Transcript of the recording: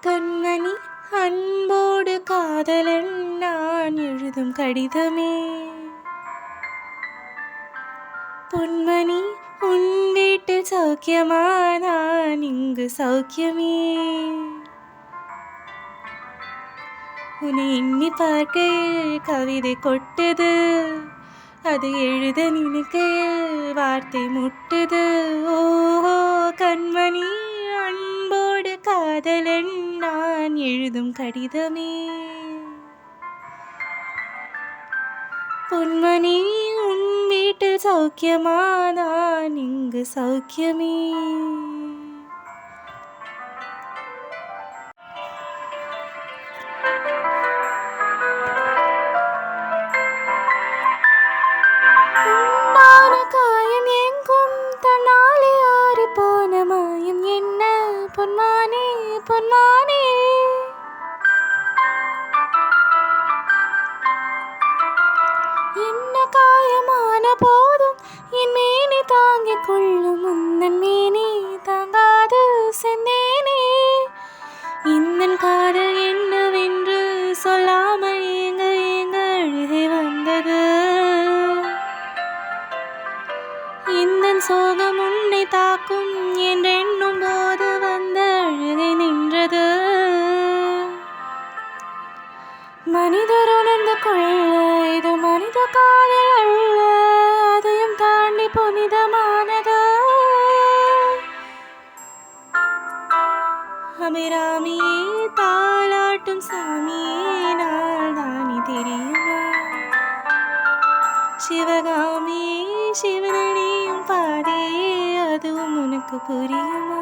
கண்மணி அன்போடு காதலன் நான் எழுதும் கடிதமே. பொன்மணி உன் வீட்டில் சௌக்கியமா? நான் இங்கு சௌக்கியமே. உன்னை எண்ணி பார்க்கையில் கவிதை கொட்டுது, அது எழுத நினைக்கையில் வார்த்தை முட்டுது. ஓஹோ கண்மணி அன்போடு காதலன் நான் எழுதும் கடிதமே. பொன்மணி உன் வீட்டில் சௌக்கியமா? நான் இங்கு சௌக்கியமே. காயம் எங்கும் தன்னாலே ஆறி போன மாயம் என்ன பொன்மானே பொன்மானே. என்ன காயமான போதும் என் மேனி தாங்கிக் கொள்ளும், உந்தன் மேனி தாங்காது செந்தேனே. இந்த காதல் என்னவென்று சொல்லாமல் ஏங்க ஏங்க அழுகை வந்தது. இந்த சோகம் உன்னை தாக்கும் என்றெண்ணும் போது வந்த அழுகை நின்றது. மனிதர் உணர்ந்து கொள்ள இது மனித காதல் அல்ல, அதையும் தாண்டி புனிதமானது. அபிராமியே தாலாட்டும் சாமியே நாள் தானே தெரியுமா? சிவகாமியே சிவனடியும் பாதையே அதுவும் உனக்கு புரியுமா?